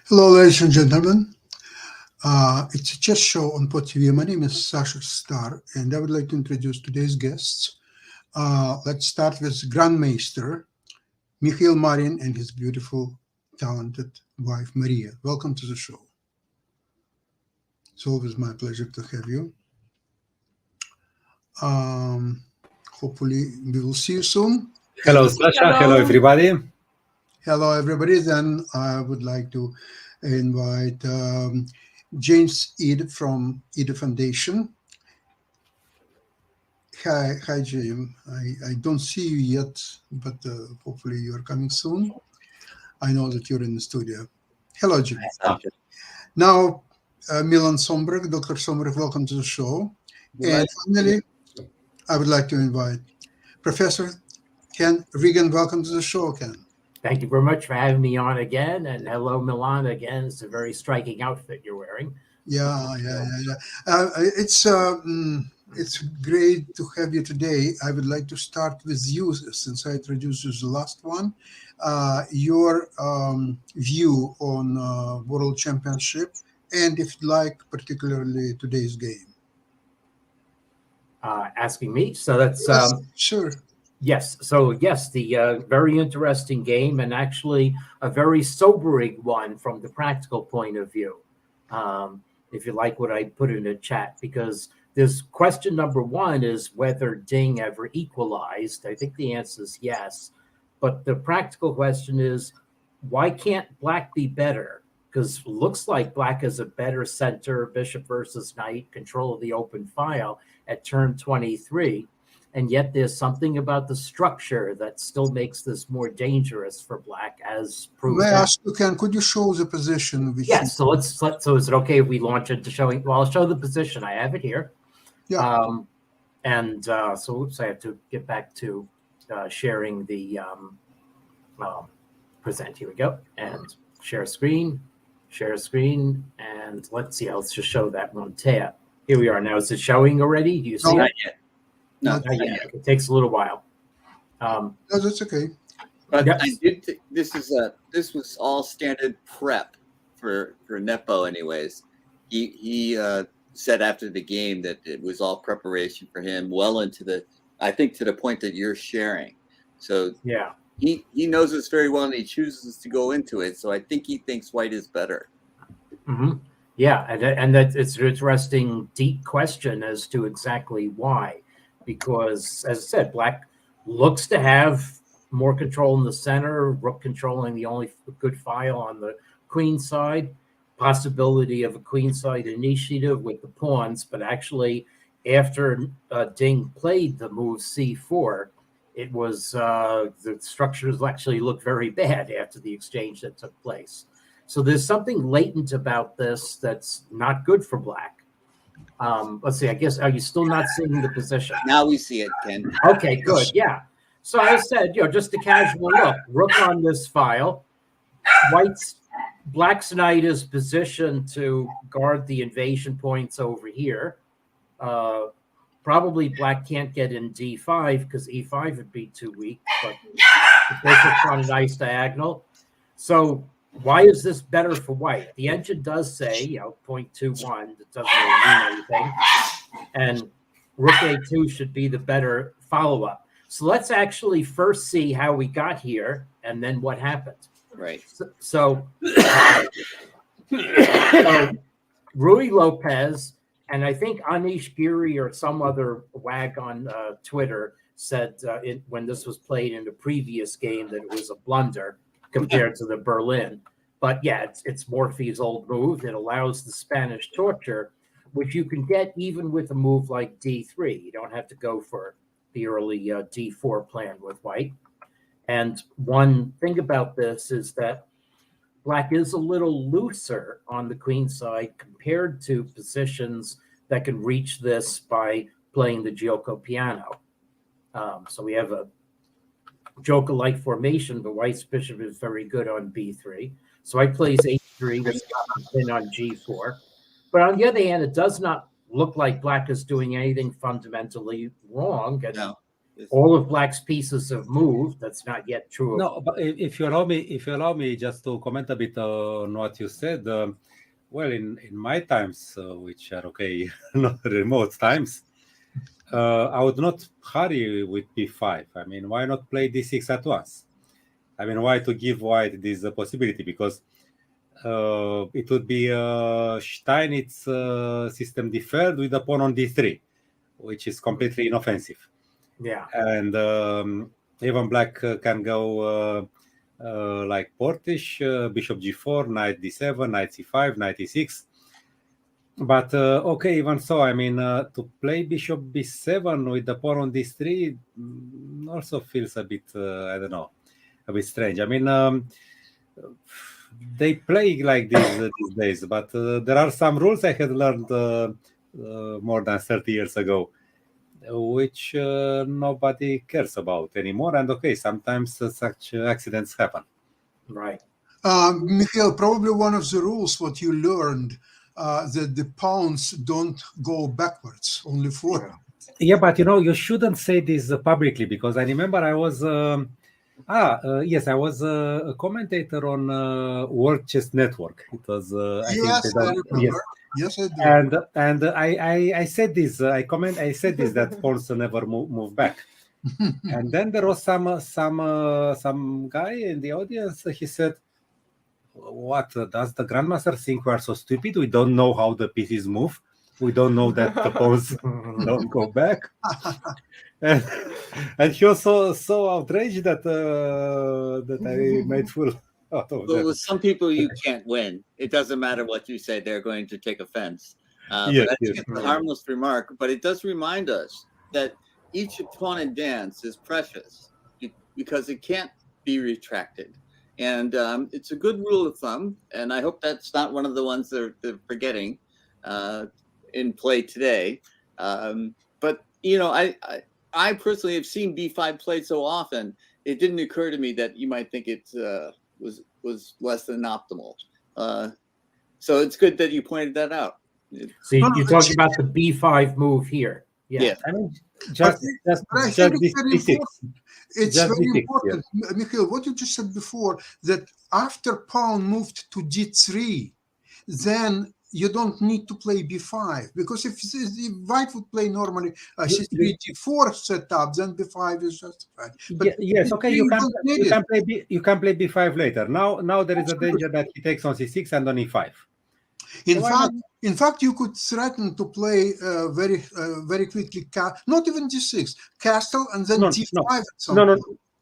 Hello, ladies and gentlemen. It's a chess show on Pot TV. My name is Sasha Star, and I would like to introduce today's guests. Let's start with Grandmaster Mikhail Marin and his beautiful, talented wife Maria. Welcome to the show. It's always my pleasure to have you. Um, Hopefully, we will see you soon. Hello, And Sasha. Hello, everybody. hello, everybody. Then I would like to invite James Ede from Ede Foundation. Hi, Jim. I don't see you yet, but hopefully you are coming soon. I know that you're in the studio. Hello, Jim. Now, Milan Sombrek, Dr. Sombrek, welcome to the show. And finally, I would like to invite Professor Ken Regan. Welcome to the show, Ken. Thank you very much for having me on again. And hello, Milan, again. It's a very striking outfit you're wearing. Yeah. It's great to have you today. I would like to start with you, since I introduced you the last one. Your view on World Championship, and if you like, particularly today's game. Asking me. So that's sure. Yes. So yes, the very interesting game, and actually a very sobering one from the practical point of view. If you like what I put in the chat, because this question number one is whether Ding ever equalized. I think the answer is yes. But the practical question is, why can't Black be better? Because looks like Black is a better center, bishop versus knight, control of the open file at turn 23. And yet there's something about the structure that still makes this more dangerous for Black, as proved. May I ask you, Ken, could you show the position? Yes, so so is it okay if we launch it to showing? Well, I'll show the position. I have it here. Yeah. So oops, I have to get back to sharing the present. Here we go. And share screen, and let's see. Let's just show that one tab. Here we are. Now, is it showing already? Do you see Not it? yet. Not yet. It takes a little while. No, that's okay. But Yep. I did. This was all standard prep for Nepo, anyways. He said after the game that it was all preparation for him, well into the, I think, to the point that you're sharing. So Yeah. he knows this very well, and he chooses to go into it. So I think he thinks white is better. Mm-hmm. Yeah, and that it's an interesting, deep question as to exactly why. Because, as I said, Black looks to have more control in the center, Rook controlling the only good file on the queen side, possibility of a queen side initiative with the pawns, but actually after Ding played the move c4, it was the structures actually looked very bad after the exchange that took place. So there's something latent about this that's not good for Black. Let's see, I guess, are you still not seeing the position? Now we see it, Ken. Okay, good. Yeah. So I said, just a casual look. Rook on this file. Black's knight is positioned to guard the invasion points over here. Probably Black can't get in d5 because e5 would be too weak, but the bishop's on a nice diagonal. So why is this better for white? The engine does say, 0.21. It doesn't really mean anything. And Rook A2 should be the better follow-up. So let's actually first see how we got here and then what happened. Right. So Rui Lopez and I think Anish Giri or some other wag on Twitter said when this was played in the previous game that it was a blunder compared to the Berlin. But yeah, it's Morphy's old move. It allows the Spanish torture, which you can get even with a move like d3. You don't have to go for the early d4 plan with white. And one thing about this is that Black is a little looser on the queen side compared to positions that can reach this by playing the Gioco piano. So we have a Joker-like formation, but White's bishop is very good on b3. So White plays h3 with the pin on g4. But on the other hand, it does not look like Black is doing anything fundamentally wrong. And No. All of black's pieces have moved. That's not yet true. No, but if you allow me just to comment a bit on what you said. Well, in my times, which are okay, not remote times, I would not hurry with b5. I mean, why not play d6 at once? I mean, why to give white this possibility? Because it would be Steinitz system deferred with the pawn on d3, which is completely inoffensive. Yeah. And even black can go like Portish, bishop g4, knight d7, knight c5, knight e6. But okay, even so, I mean, to play bishop b7 with the pawn on d3 also feels a bit, I don't know, a bit strange. I mean, they play like this these days, but there are some rules I had learned more than 30 years ago, which nobody cares about anymore. And okay, sometimes such accidents happen. Right. Mikhail, probably one of the rules what you learned that the pawns don't go backwards, only forward. Yeah, but you shouldn't say this publicly, because I remember I was yes, I was a commentator on World Chess Network. It was Yes, I remember. yes. Yes, I do. And I said this. I said this that pawns never move back. And then there was some guy in the audience. He said, "What does the grandmaster think we are so stupid? We don't know how the pieces move. We don't know that the pawns don't go back." And he was so outraged that I made full out of Well, that. with some people, you can't win. It doesn't matter what you say; they're going to take offense. Yes, But yes. that's a harmless remark, but it does remind us that each opponent dance is precious because it can't be retracted. And it's a good rule of thumb, and I hope that's not one of the ones they're forgetting in play today. But I personally have seen b5 played so often, it didn't occur to me that you might think it was less than optimal. So it's good that you pointed that out. So you're talking about the b5 move here. Yeah. I mean, But just I think this it's very d6. important. It's Just very d6, important, Mikhail, what you just said before, that after pawn moved to d3, then you don't need to play b5, because if white would play normally c3, d4 setup, then b5 is justified. But Yes, okay, you don't need it. you can play b5 later. Now there is a danger that he takes on c6 and on e5. In fact, you could threaten to play very quickly, not even d6, castle, and then d5 at some point.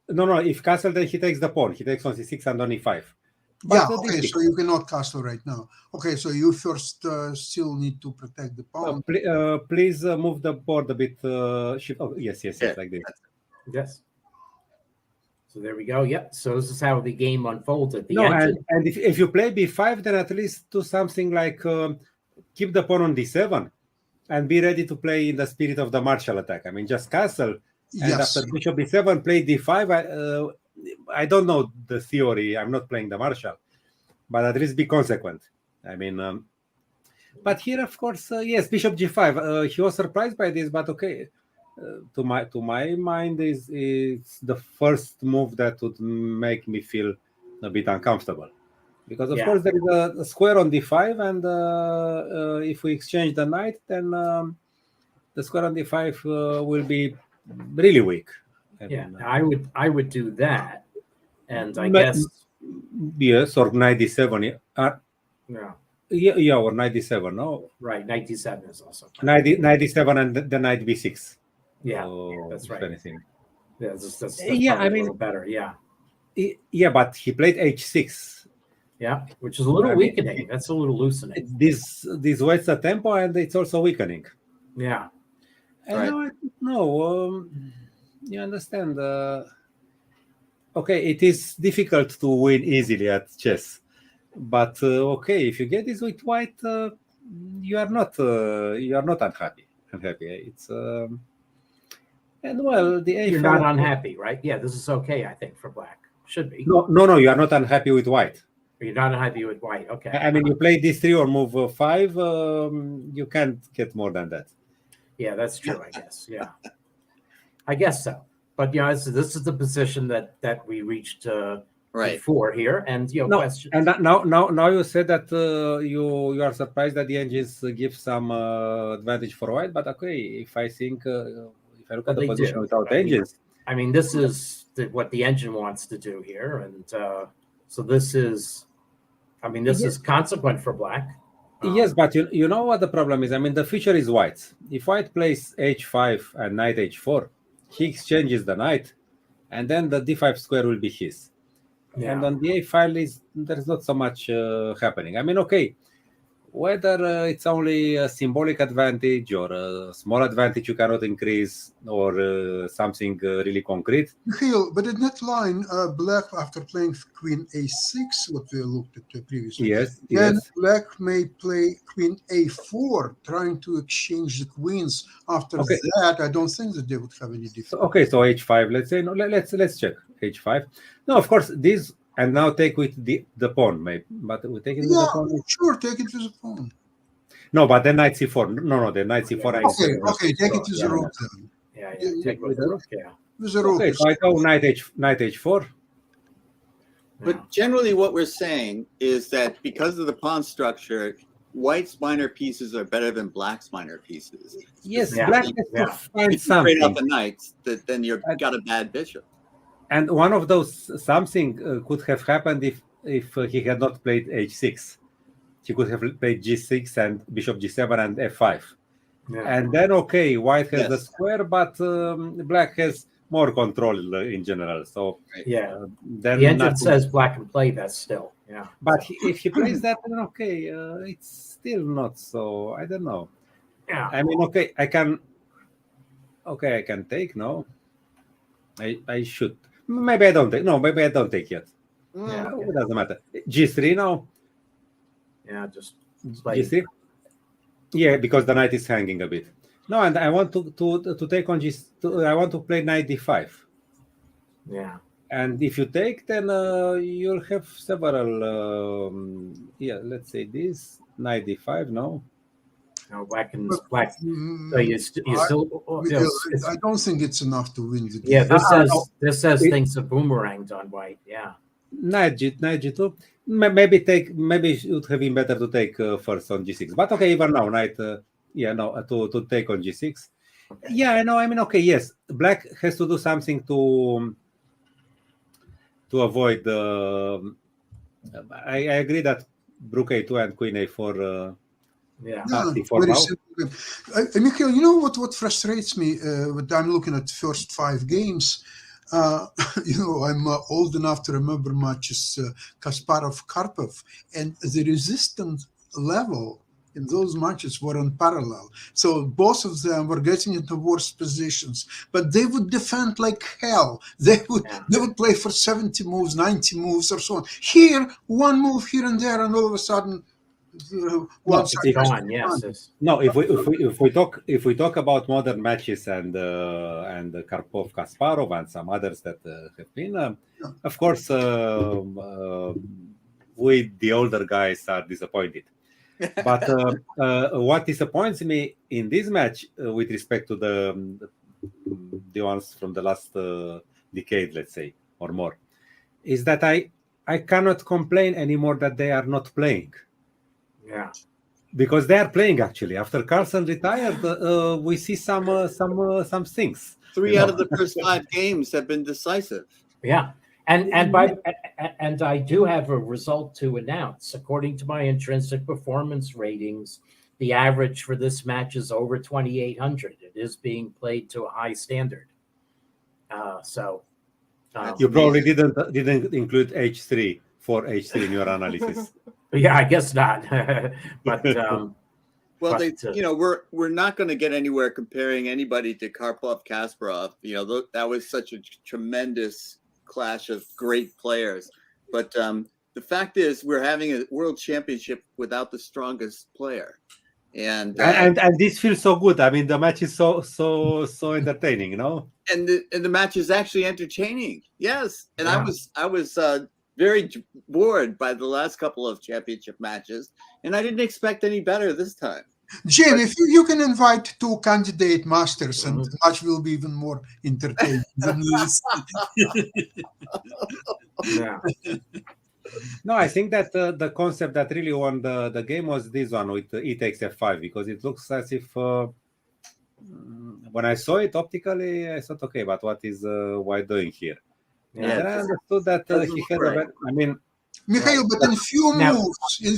No. If castle, then he takes the pawn. He takes on c6 and on e5. Yeah, okay, so you cannot castle right now. Okay, so you first still need to protect the pawn. Please move the board a bit. Yes, like this. Yes. So there we go. Yep. So this is how the game unfolds at the end. And if you play b5, then at least do something like keep the pawn on d7 and be ready to play in the spirit of the martial attack. I mean, just castle, and after bishop b7, play d5. I don't know the theory. I'm not playing the martial, but at least be consequent. I mean, but here, of course, yes, bishop g5. He was surprised by this, but okay. To my mind, is the first move that would make me feel a bit uncomfortable, because of course there is a square on d5, and if we exchange the knight, then the square on d5 will be really weak. I would do that, and I guess yes, or knight d7. Or knight d7. No, right. Knight d7 is also knight d7 and the knight b6. Yeah, that's right. Anything. Yeah, that's I mean, a little better. Yeah, but he played h6. Yeah, which is a little weakening. That's a little loosening. This wastes the tempo, and it's also weakening. Yeah. And no, you understand. Okay, it is difficult to win easily at chess, but okay, if you get this with white, you are not unhappy. It's and well, you're not unhappy, right? Yeah, this is okay. I think for black should be. No, you are not unhappy with white. You're not unhappy with white. Okay. I mean, you play d3 or move 5. You can't get more than that. Yeah, that's true. I guess. Yeah. I guess so. But this is the position that we reached Right. before here, and question. And now you said that you are surprised that the engines give some advantage for white, but okay, if I think if I look at the position without engines, I mean, this is what the engine wants to do here, and so this is, this is consequent for black. Yes, but you know what the problem is? I mean, the feature is white. If white plays h5 and knight h4, he exchanges the knight, and then the d5 square will be his. Yeah. And on the a file, there's not so much happening. I mean, okay, whether it's only a symbolic advantage or a small advantage you cannot increase, or something really concrete. Mikhail, but in that line, black, after playing queen a6, what we looked at previously, then black may play queen a4, trying to exchange the queens. After that, I don't think that they would have any difference. Okay, so h5, let's say, no, let's check h5. No, of course, this. And now take with the pawn, maybe. But we take it with the pawn. Sure, take it with the pawn. No, but then knight c4. No, the knight c4. Okay, take it with the rook then. Yeah, take with the rook. Yeah. With the rook. Okay, so I go knight h4. But generally, what we're saying is that because of the pawn structure, white's minor pieces are better than black's minor pieces. Yes, black has to find if something. you trade off the knights, then you've got a bad bishop. And one of those something could have happened if he had not played h6. He could have played g6 and bishop g7 and f5. Yeah. And then, okay, white has the square, but black has more control in general. So then the engine says black can play that still. Yeah. But if he plays that, then okay, it's still not so. I don't know. Yeah. I mean, okay, I can take. No, I should. Maybe I don't take. No, maybe I don't take yet. Yeah, it doesn't matter. G3 now. Yeah, just G3. Yeah, because the knight is hanging a bit. No, and I want to take on I want to play knight d5. Yeah. And if you take, then you'll have several. Let's say this knight d5. No. No, black. So you still. I don't think it's enough to win the game. Yeah, this says things are boomeranged on white. Yeah. Knight g2. Maybe it would have been better to take first on g6. But okay, even now knight. To take on g6. Yeah, I know. I mean, okay, yes, black has to do something to avoid. I agree that rook a2 and queen a4. Very simple. Mikhail, you know what frustrates me? When I'm looking at the first 5 games. I'm old enough to remember matches Kasparov-Karpov, and the resistance level in those matches were unparalleled. So both of them were getting into worse positions, but they would defend like hell. They would play for 70 moves, 90 moves, or so on. Here, one move here and there, and all of a sudden, if we talk about modern matches and Karpov, Kasparov, and some others that have been, of course, we the older guys are disappointed. But what disappoints me in this match, with respect to the ones from the last decade, let's say, or more, is that I cannot complain anymore that they are not playing. Yeah, because they are playing actually. After Carlsen retired, we see some things. 3 out of the first 5 games have been decisive. Yeah, and I do have a result to announce. According to my intrinsic performance ratings, the average for this match is over 2,800. It is being played to a high standard. You probably didn't include H3 for H3 in your analysis. Yeah, I guess not. But we're not going to get anywhere comparing anybody to Karpov-Kasparov. That was such a tremendous clash of great players. But the fact is, we're having a world championship without the strongest player, and this feels so good. I mean, the match is so entertaining, And the match is actually entertaining. Yes, and I was very bored by the last couple of championship matches, and I didn't expect any better this time. Jim, if you can invite two candidate masters, and the match will be even more entertaining than this. Yeah. No, I think that the concept that really won the game was this one with e takes f5, because it looks as if when I saw it optically, I thought, okay, but what is White doing here? Yeah. And then I understood that he had right. I mean, Mikhail, but in Now-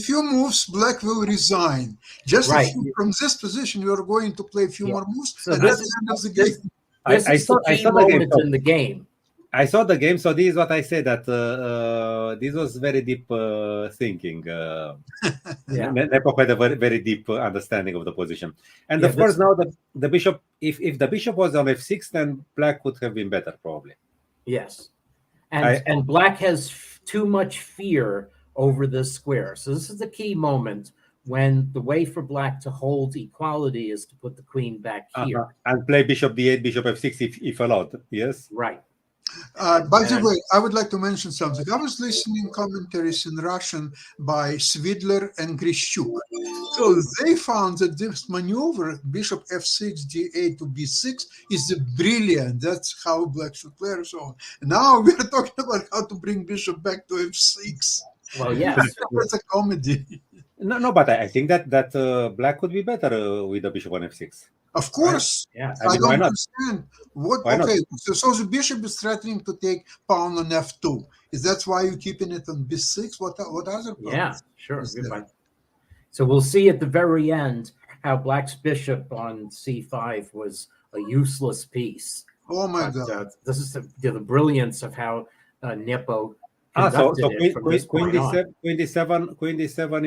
few moves, Black will resign. Just Right. from this position, you are going to play a few Yeah. more moves, So and this that's is- the end of the this- game. This I is saw the key the game. moment in the game. I saw the game, so this is what I said, that this was very deep thinking. Yeah. Nepo had a very, very deep understanding of the position. And Yeah, of course, now the bishop, if the bishop was on f6, then Black would have been better, probably. Yes. And Black has too much fear over this square. So this is the key moment when the way for Black to hold equality is to put the queen back here. And play bishop d8, bishop f6 if allowed. Yes. Right. By the way, I would like to mention something. I was listening commentaries in Russian by Svidler and Grishchuk. So they found that this maneuver, bishop f6, d8 to b6, is brilliant. That's how Black should play and so on. Now we're talking about how to bring bishop back to f6. Well, yes. That's a comedy. No, but I think that Black would be better with the bishop on f6. Of course. Yeah. I why don't not? understand. What? Why not? Okay, so the bishop is threatening to take pawn on f2. Is that why you're keeping it on b6? What other? Yeah, sure. is there? So we'll see at the very end how Black's bishop on c5 was a useless piece. Oh my But, God! this is the brilliance of how Nepo So conducted it from this queen point on. d7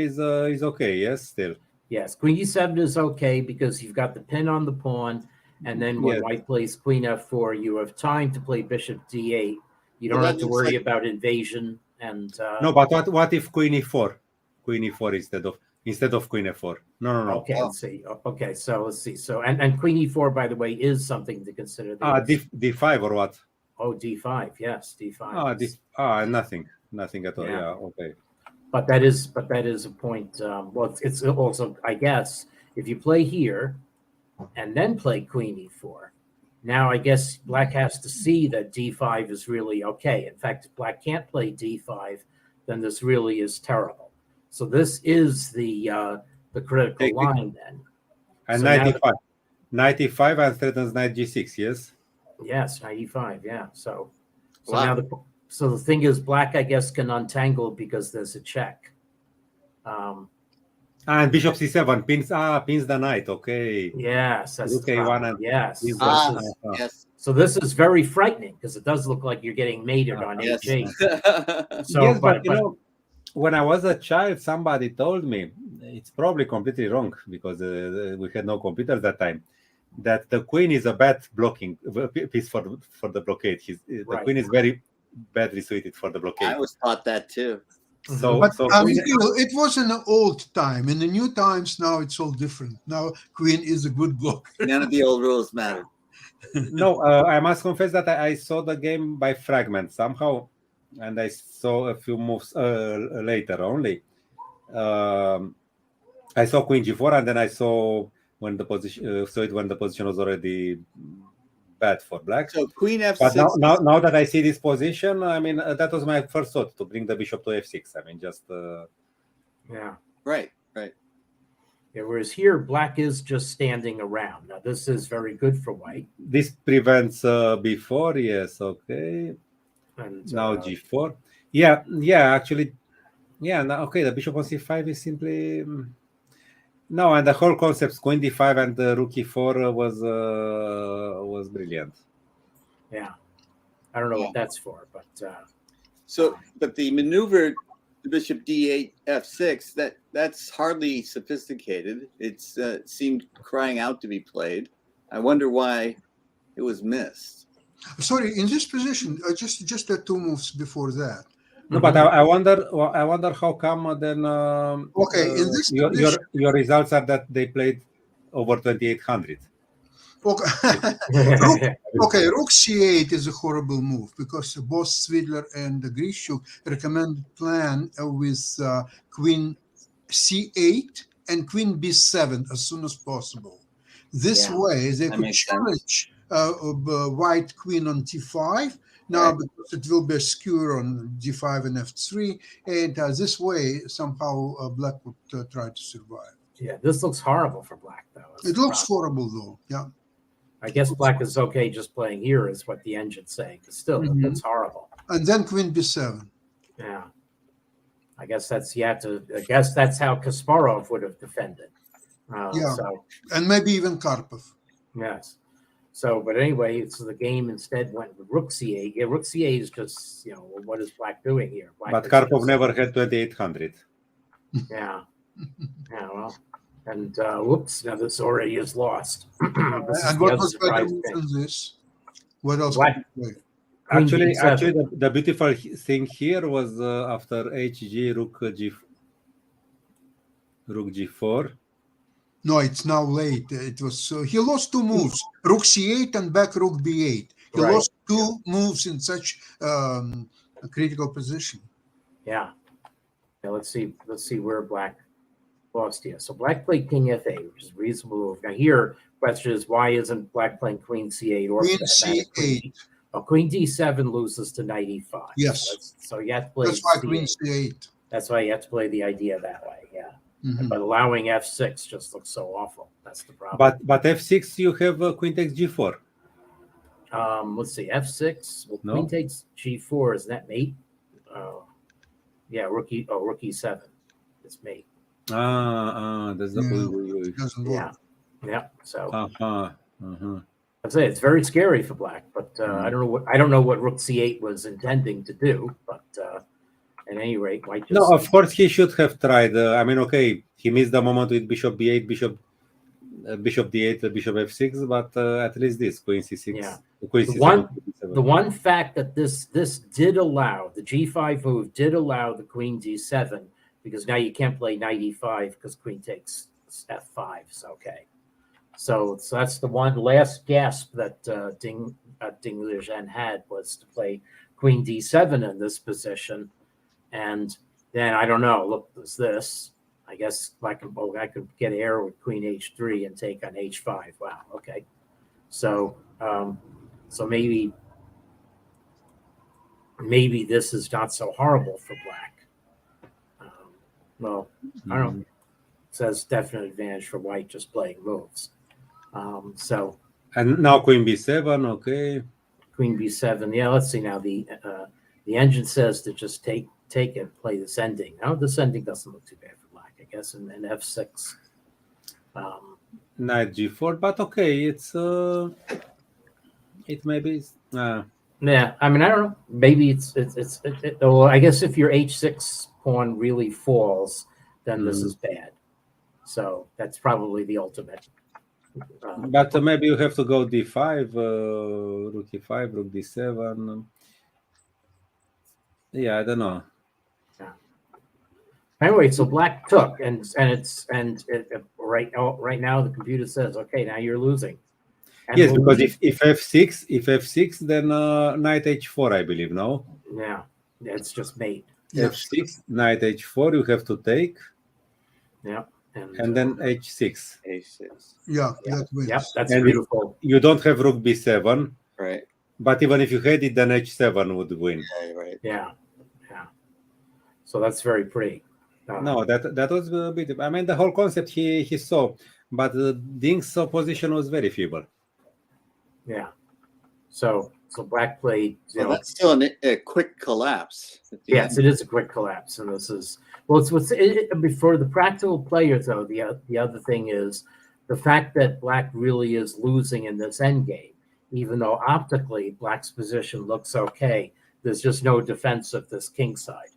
is okay. Yes, still. Yes, queen e7 is okay because you've got the pin on the pawn, and then when Yes. White plays queen f4, you have time to play bishop d8. You don't Well, have that to looks worry like- about invasion. And No, but what if queen e4? Queen e4 instead of queen f4. No. okay, let's see. Okay, so let's see. So and queen e4, by the way, is something to consider. D5 or what? Oh, d5. Yes, d5. Nothing at all. Yeah. Yeah, okay. But that is a point. Well, it's also, I guess, if you play here and then play queen e4, now I guess Black has to see that d5 is really okay. In fact, if Black can't play d5, then this really is terrible. So this is the critical line then. And So now 95 and threatens knight g6. Yes. Yes, knight e5. Yeah. So Wow. now the thing is, Black, I guess, can untangle because there's a check. And bishop c7 pins the knight. Okay. Yes, that's Okay, the problem. one and- Yes. These So are- this is- Yes. So this is very frightening because it does look like you're getting mated on Yes. h8. So, Yes, but you know, when I was a child, somebody told me, it's probably completely wrong because we had no computers that time, that the queen is a bad blocking piece for the blockade. The Right. queen is very badly suited for the blockade. I was taught that too. So, But queen- it was in the old time. In the new times, now it's all different. Now queen is a good blocker. None of the old rules matter. no, I must confess that I saw the game by fragments somehow, and I saw a few moves later only. I saw queen g4, and then I saw when the position was already bad for Black. So queen f6. But now that I see this position, I mean, that was my first thought, to bring the bishop to f6. I mean, just yeah. Right. Yeah. Whereas here, Black is just standing around. Now this is very good for White. this prevents b4. Yes, okay. And Now g4. Yeah. Actually, yeah. Now, okay, the bishop on c5 is simply no, and the whole concept queen d5 and rook e4 was brilliant. yeah, I don't know what that's for, but So, but the maneuver, the bishop d8 f6, that's hardly sophisticated. It's seemed crying out to be played. I wonder why it was missed. Sorry, in this position, just the two moves before that. No, but I wonder how come then. Okay, in this your results are that they played over 2800. Okay. Okay, rook c8 is a horrible move because both Svidler and Grishchuk recommend plan with queen c8 and queen b7 as soon as possible. This way, they that could makes sense. challenge white queen on t5. Now, Right. because it will be a skewer on d5 and f3, and this way, somehow black would try to survive. Yeah, this looks horrible for black, though. That's It the looks problem. horrible, though. Yeah. I guess black is okay just playing here, is what the engine's saying. But still, it looks horrible. And then queen b7. Yeah. I guess that's you have to. I guess that's how Kasparov would have defended. Yeah. So And maybe even Karpov. yes. So, but anyway, so the game instead went with rook c8. Yeah, rook c8 is just what is black doing here? Black But is Karpov just- never had 2800. Yeah. Yeah. Well, and whoops! Now this already is lost. This is And the what other was better surprise move thing. than this? What else Black- could you play? Queen Actually, B7. the beautiful thing here was after HG rook G4. No, it's now late. It was he lost two moves: rook c8 and back rook b8. He Right. lost two moves in such a critical position. Yeah. Now let's see where black lost here. So black played king f8, which is a reasonable move. Now here, question is why isn't black playing queen c8 or Queen for that matter, c8. Queen d7 loses to knight e5. Yes. So you have to play That's why c8. queen c8. That's why you have to play the idea that way. Yeah. Mhm. But allowing f6 just looks so awful. That's the problem. But F6, you have queen takes G4. Let's see, f6. Well, No. queen takes g4. Is that mate? Yeah, rook e7. It's mate. That's the Yeah. Doesn't work. Yeah. Yeah. So I'd say it's very scary for black, but I don't know what rook c8 was intending to do, but at any rate, white just No, of course he should have tried. I mean, okay, he missed the moment with bishop b8, bishop d8, bishop f6, but at least this queen c6, Yeah. queen The c7. one- queen b7. the one fact that this did allow the g5 move did allow the queen d7 because now you can't play knight e5 because queen takes f5 is okay. So that's the one last gasp that Ding Liren had was to play queen d7 in this position, and then I don't know. Look, there's this. I guess I could get air with queen h3 and take on h5. Wow. Okay. So maybe this is not so horrible for black. Well, I don't know. It says definite advantage for white just playing moves. So And now queen b7, okay. queen b7. Yeah, let's see now. The engine says to just take it, play this ending. Now this ending doesn't look too bad for black, I guess. And f6. Knight g4, but okay, it's it maybe is. Yeah, I mean, I don't know. Maybe it's well, I guess if your h6 pawn really falls, then this is bad. So that's probably the ultimate. But maybe you have to go d5, rook e5, rook d7. Yeah, I don't know. Anyway, so black took, and right now the computer says, okay, now you're losing. And Yes, we'll because lose. if f6, then knight h4, I believe. No, Yeah, it's just mate. Yes. f6, knight h4, you have to take, Yeah, and then h6. A6. Yeah, that wins. Yep, that's And beautiful. You don't have rook b7, Right. but even if you had it, then h7 would win. Yeah, right. Yeah. So that's very pretty. No, that was a bit. I mean, the whole concept he saw, but Ding's opposition was very feeble. Yeah. So black played. Well, that's still a quick collapse. At the Yes, end. it is a quick collapse, and this is for the practical player though. The other thing is the fact that black really is losing in this endgame, even though optically black's position looks okay. There's just no defense of this king side.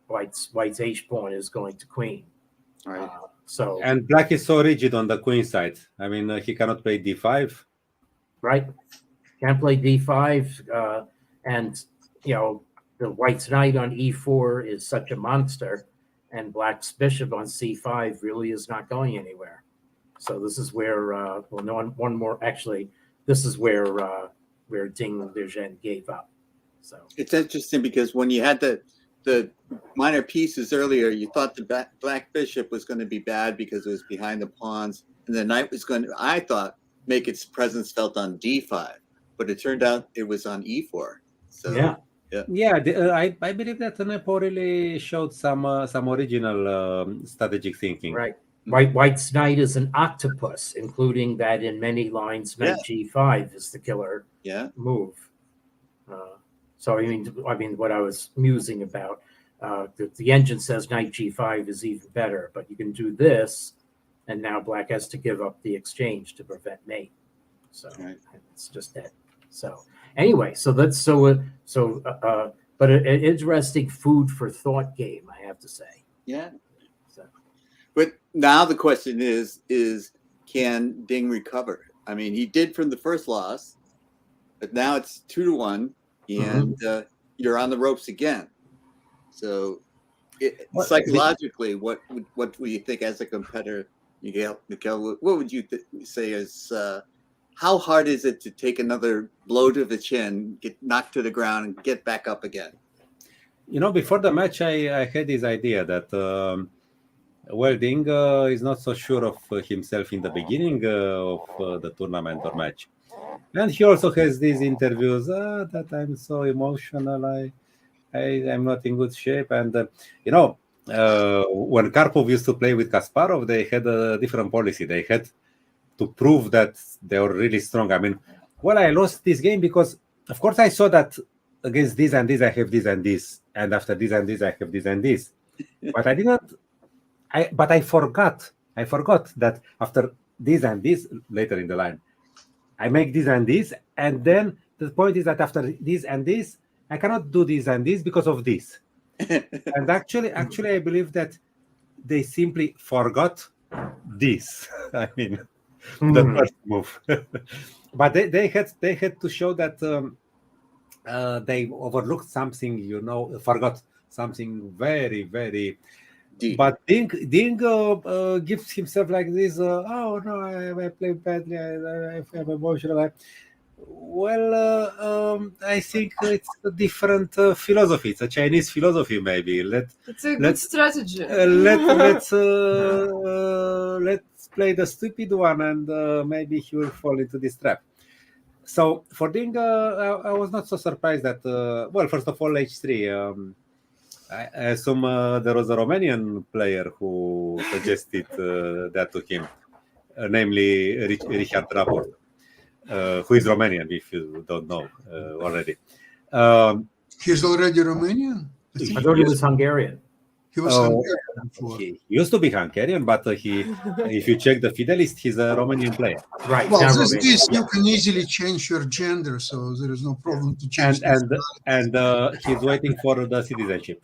White's h pawn is going to queen. Right. So And black is so rigid on the queen side. I mean, he cannot play d5. right, can't play d5, and the white's knight on e4 is such a monster, and black's bishop on c5 really is not going anywhere. So this is where one more actually. This is where Ding Liren gave up. So It's interesting because when you had the the minor pieces earlier, you thought the black bishop was going to be bad because it was behind the pawns, and the knight was going to, I thought, make its presence felt on d5, but it turned out it was on e4. So I believe that Nepo really showed some original strategic thinking. Right. White's knight is an octopus, including that in many lines, knight g5 is the killer move. So I mean, what I was musing about, the engine says knight g5 is even better, but you can do this, and now black has to give up the exchange to prevent mate. So it's just that. So anyway, but an interesting food for thought game, I have to say. Yeah. So. But now the question is can Ding recover? I mean, he did from the first loss, but now it's 2-1. And you're on the ropes again. So, psychologically, what do you think as a competitor, Miguel? What would you say is how hard is it to take another blow to the chin, get knocked to the ground, and get back up again? Before the match, I had this idea that Ding is not so sure of himself in the beginning of the tournament or match. And he also has these interviews that I'm so emotional. I'm not in good shape. And when Karpov used to play with Kasparov, they had a different policy. They had to prove that they were really strong. I mean, I lost this game because, of course, I saw that against this and this I have this and this, and after this and this I have this and this. But I didn't. But I forgot. I forgot that after this and this later in the line, I make this and this, and then the point is that after this and this, I cannot do this and this because of this. And actually, I believe that they simply forgot this. I mean, the first move. But they had to show that they overlooked something, forgot something very, very deep. But Ding gives himself like this. Oh no, I play badly. I am emotional. I think it's a different philosophy. It's a Chinese philosophy, maybe. It's a good strategy. Let's play the stupid one, and maybe he will fall into this trap. So for Ding, I was not so surprised that. First of all, H3. I assume there was a Romanian player who suggested that to him, namely Richard Rapport, who is Romanian, if you don't know already. He's already Romanian? I thought he was Hungarian. He was Hungarian before. He used to be Hungarian, but if you check the Fidelist, he's a Romanian player. Right. Well, you can easily change your gender, so there is no problem to change. And he's waiting for the citizenship,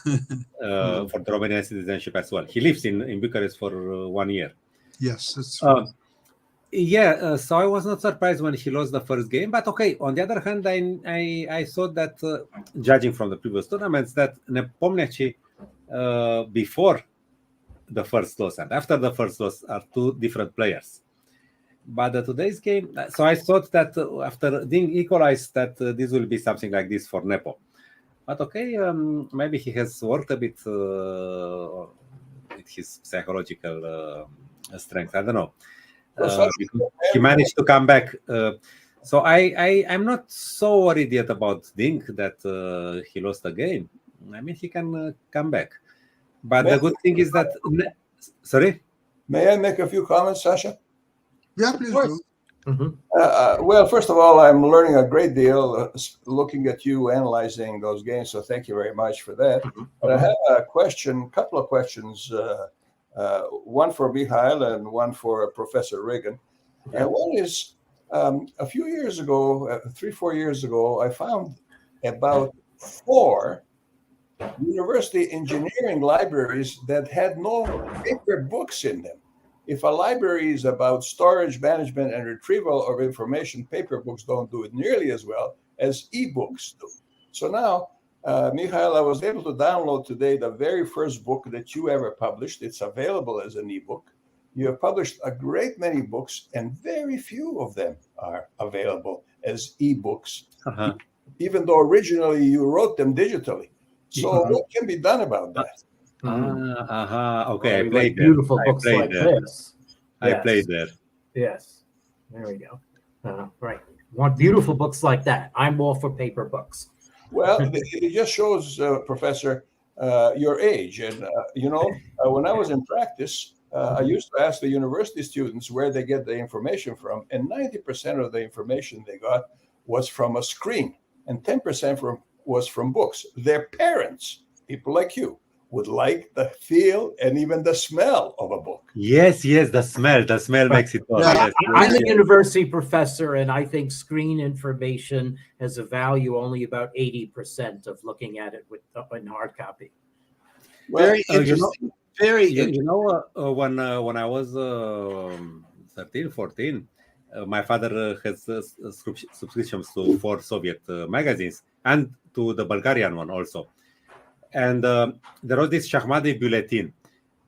for the Romanian citizenship as well. He lives in Bucharest for 1 year. Yes, that's right. So I was not surprised when he lost the first game. But okay, on the other hand, I thought that, judging from the previous tournaments, that Nepomniachtchi, before the first loss and after the first loss are two different players. But today's game, so I thought that after Ding equalized that this will be something like this for Nepo. But okay, maybe he has worked a bit with his psychological strength. I don't know. He managed to come back. So I'm not so worried yet about Ding that he lost the game. I mean, he can come back. But the good thing is that... Sorry? May I make a few comments, Sasha? Yeah, please do. Well, first of all, I'm learning a great deal looking at you analyzing those games, so thank you very much for that. But I have a couple of questions, one for Mihail and one for Professor Regan. One is, a few years ago, 3-4 years ago, I found about 4 university engineering libraries that had no paper books in them. If a library is about storage management and retrieval of information, paper books don't do it nearly as well as e-books do. So now, Mihail, I was able to download today the very first book that you ever published. It's available as an e-book. You have published a great many books, and very few of them are available as e-books, even though originally you wrote them digitally. So what can be done about that? Okay, I Like played beautiful that. books like this. I Yes. played that. Yes. There we go. Right. Want beautiful books like that. I'm all for paper books. Well, it just shows, Professor, your age. And, when I was in practice, I used to ask the university students where they get the information from, and 90% of the information they got was from a screen, and 10% was from books. Their parents, people like you, would like the feel and even the smell of a book. Yes, the smell makes it all. Yeah. Yes, I'm yes, a university professor, and I think screen information has a value only about 80% of looking at it in hard copy. Well, Very interesting. Very interesting. When I was 13, 14, my father has subscriptions to 4 Soviet magazines and to the Bulgarian one also. And there was this Shahmadi Bulletin,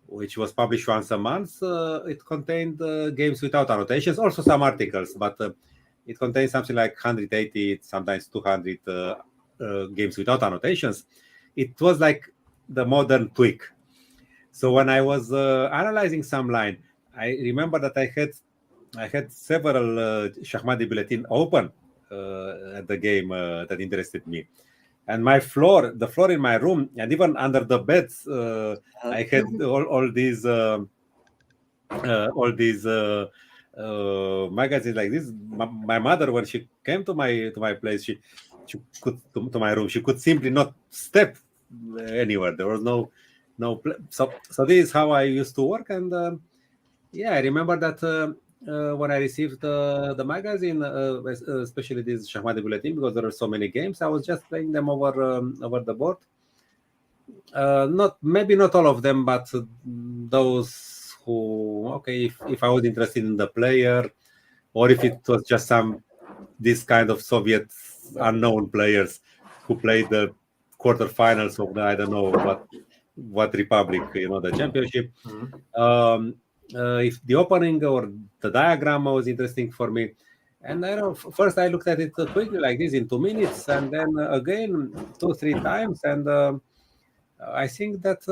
which was published once a month. It contained games without annotations, also some articles, but it contained something like 180, sometimes 200 games without annotations. It was like the modern Twig. So when I was analyzing some line, I remember that I had several Shahmadi Bulletin open at the game that interested me. And the floor in my room, and even under the beds, I had all these magazines like this. My mother, when she came to my place, she could to my room. She could simply not step anywhere. There was no so this is how I used to work. And I remember that. When I received the magazine, especially this Shahmadi Bulletin, because there are so many games, I was just playing them over the board. Maybe not all of them, but those who if I was interested in the player, or if it was just this kind of Soviet unknown players who played the quarterfinals of the I don't know what republic, the championship. If the opening or the diagram was interesting for me, and first I looked at it quickly like this in 2 minutes, and then again 2-3 times, and I think that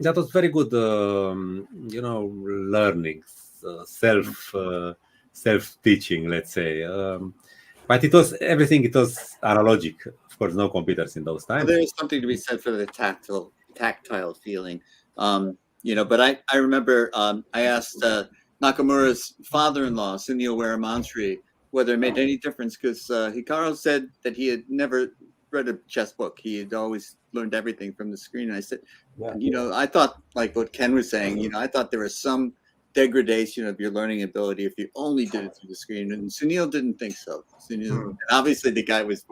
that was very good, learning, self teaching, let's say. But it was everything. It was analogic, of course, no computers in those times. There is something to be said for the tactile feeling. But I remember I asked Nakamura's father-in-law, Sunil Weramantri, whether it made any difference, because Hikaru said that he had never read a chess book. He had always learned everything from the screen. And I said, I thought, like what Ken was saying, I thought there was some degradation of your learning ability if you only did it through the screen. And Sunil didn't think so. Obviously the guy was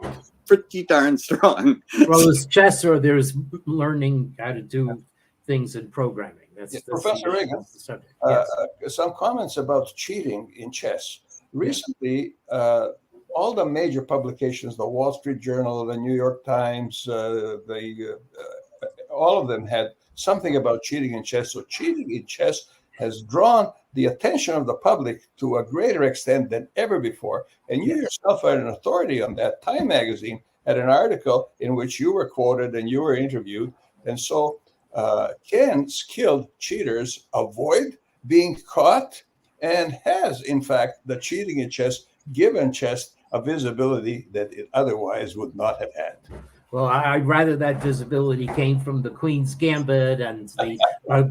pretty darn strong. Well, there's chess, or there's learning how to do things in programming. That's Professor Reagan, some comments about cheating in chess. Recently, all the major publications, the Wall Street Journal, the New York Times, all of them had something about cheating in chess. So cheating in chess has drawn the attention of the public to a greater extent than ever before. And you yourself are an authority on that. Time magazine had an article in which you were quoted and you were interviewed. And so can skilled cheaters avoid being caught, and has, in fact, the cheating in chess given chess a visibility that it otherwise would not have had? Well, I'd rather that visibility came from the Queen's Gambit and the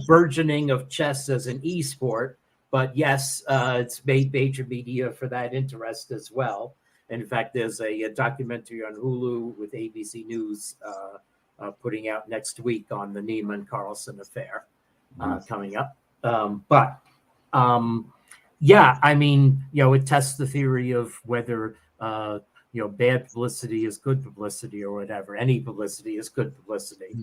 burgeoning of chess as an e-sport. But yes, it's made major media for that interest as well. And in fact, there's a documentary on Hulu with ABC News putting out next week on the Neiman Carlsen affair coming up. It tests the theory of whether bad publicity is good publicity or whatever. Any publicity is good publicity.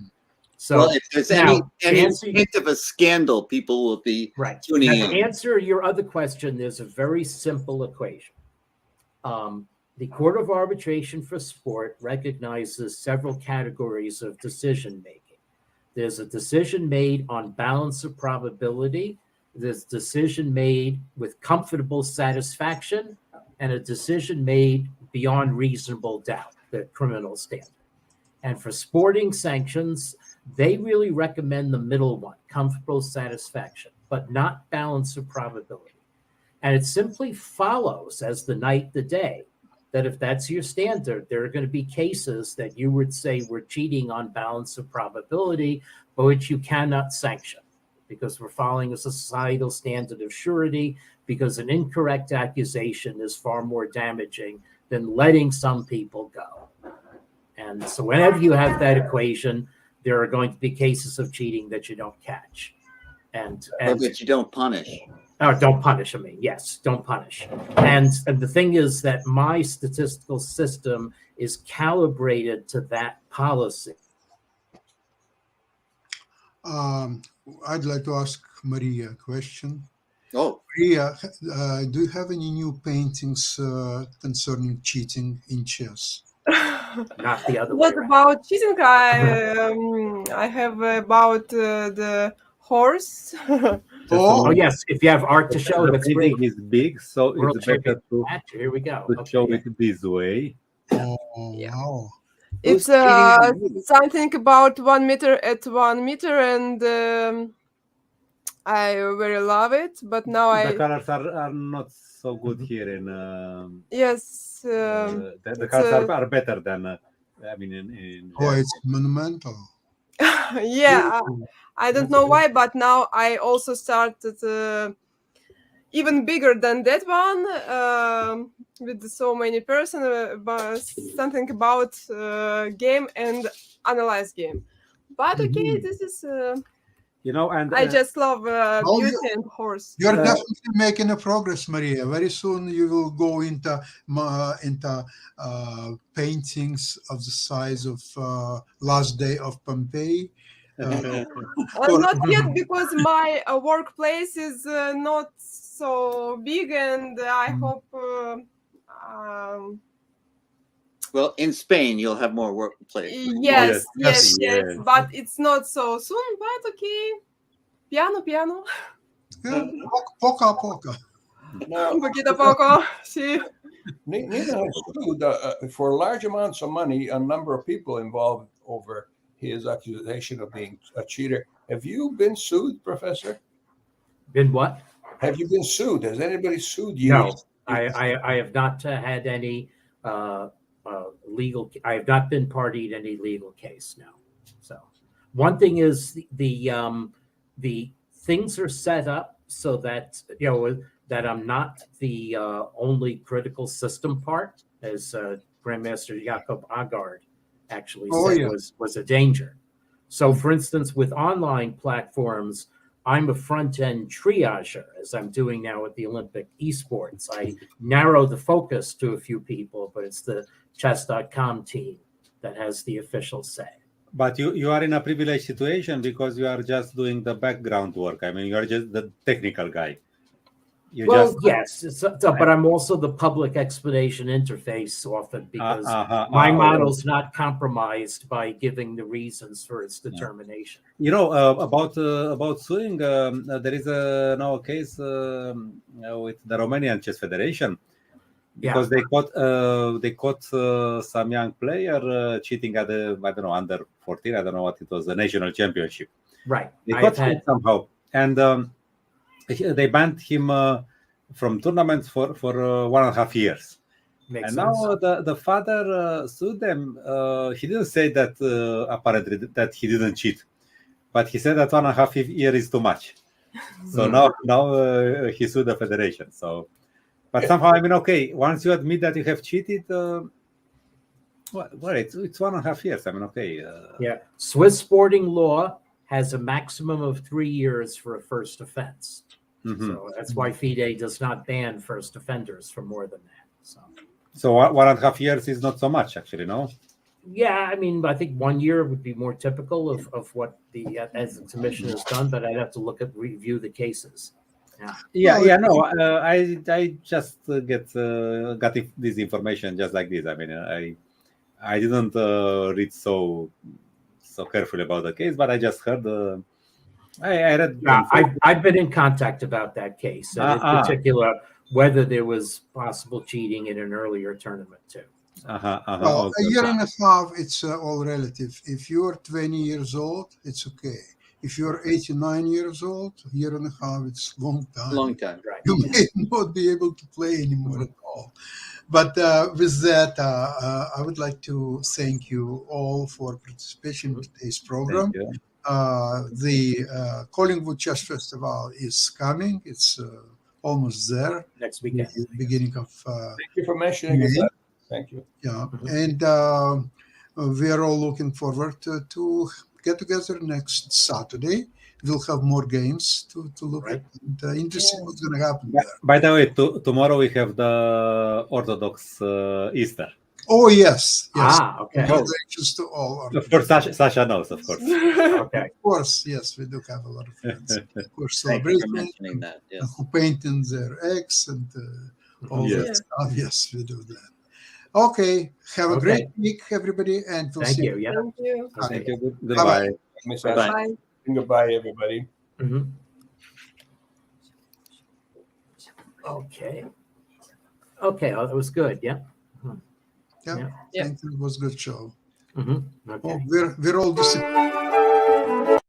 So if there's any hint of a scandal, people will be tuning in. To answer your other question, there's a very simple equation. The Court of Arbitration for Sport recognizes several categories of decision making. There's a decision made on balance of probability. There's decision made with comfortable satisfaction, and a decision made beyond reasonable doubt, the criminal standard. And for sporting sanctions, they really recommend the middle one, comfortable satisfaction, but not balance of probability. And it simply follows as the night, the day, that if that's your standard, there are going to be cases that you would say were cheating on balance of probability, but which you cannot sanction because we're following a societal standard of surety, because an incorrect accusation is far more damaging than letting some people go. And so whenever you have that equation, there are going to be cases of cheating that you don't catch. And that you don't punish. Oh, don't punish. I mean, yes, don't punish. And the thing is that my statistical system is calibrated to that policy. I'd like to ask Maria a question. Oh, Maria, do you have any new paintings concerning cheating in chess? Not the other way What around. about cheating? I have about the horse. Oh, yes, if you have art to show, the that's great. painting is big, so World it's better champion match. Here we go. to show Okay. it this way. Oh, Yeah. wow. It's something about 1 meter at 1 meter, and I very love it. But now The colors are not so good here in. yes, The colors are better than. I mean, in Oh, it's monumental. yeah. I don't know why, but now I also started even bigger than that one with so many person, but something about game and analyze game. But okay, this is and I just love Oh, beauty and horse. You're definitely making a progress, Maria. Very soon you will go into paintings of the size of last day of Pompeii. Not yet, because my workplace is not so big, and I hope. well, in Spain, you'll have more workplace. Yes, yes, yes, yes. but it's not so soon. But okay, piano. Yeah, poco a poco. Now, Poquito a poco. Sí. Nina has sued for large amounts of money a number of people involved over his accusation of being a cheater. Have you been sued, Professor? Been what? Have you been sued? Has anybody sued you? No, I have not had any legal. I have not been party to any legal case. No. So one thing is the things are set up so that that I'm not the only critical system part, as Grandmaster Jakob Agard actually said was a danger. So, for instance, with online platforms, I'm a front-end triager, as I'm doing now with the Olympic esports. I narrow the focus to a few people, but it's the chess.com team that has the official say. But you are in a privileged situation because you are just doing the background work. I mean, you are just the technical guy. Yes, but I'm also the public explanation interface often because my model's not compromised by giving the reasons for its determination. About suing, there is now a case with the Romanian Chess Federation because they caught some young player cheating at the under 14. I don't know what it was, the national championship. Right. They caught him somehow, and they banned him from tournaments for 1.5 years. Makes and sense. Now the father sued them. He didn't say that apparently that he didn't cheat, but he said that 1.5 years is too much. So now he sued the federation. So, but somehow, I mean, okay, once you admit that you have cheated, it's 1.5 years. I mean, okay. Yeah, Swiss sporting law has a maximum of 3 years for a first offense. Mm-hmm. So that's why FIDE does not ban first offenders for more than that. So 1.5 years is not so much, actually, no? Yeah, I mean, I think 1 year would be more typical of what the as the commission has done, but I'd have to review the cases. I just got this information just like this. I mean, I didn't read so carefully about the case, but I just heard. I read. Yeah, I've been in contact about that case, and in particular whether there was possible cheating in an earlier tournament too. Well, a year and a half, it's all relative. If you're 20 years old, it's okay. If you're 89 years old, a year and a half, it's long time. Long time. Right. You may not be able to play anymore at all. But with that, I would like to thank you all for participation in today's program. Thank you. The Collingwood Chess Festival is coming. It's almost there. Next weekend. Beginning of Thank you for mentioning May. it. Thank you. yeah, and we are all looking forward to get together next Saturday. We'll have more games to look Right. at. And interesting what's going to happen there. By the way, tomorrow we have the Orthodox Easter. Oh yes, yes. Okay. Congratulations to all. Of course, Sasha knows, of course. Okay. Of course, yes, we do have a lot of friends. Of course, Thank you for celebrating mentioning that. Yes. who painting their eggs and all Yes. that stuff. Yes, we do that. Okay, have a great week, everybody, and we'll Thank see you. Yeah. Thank you. Thank you. Bye-bye. Goodbye. Miss Bye-bye. Ashley. Bye. Goodbye, everybody. Mhm. Okay. Okay. Oh, that was good. Yeah. Yeah, Yeah. thank you. It was a good show. Mhm. Okay. Oh, we're all disappointed.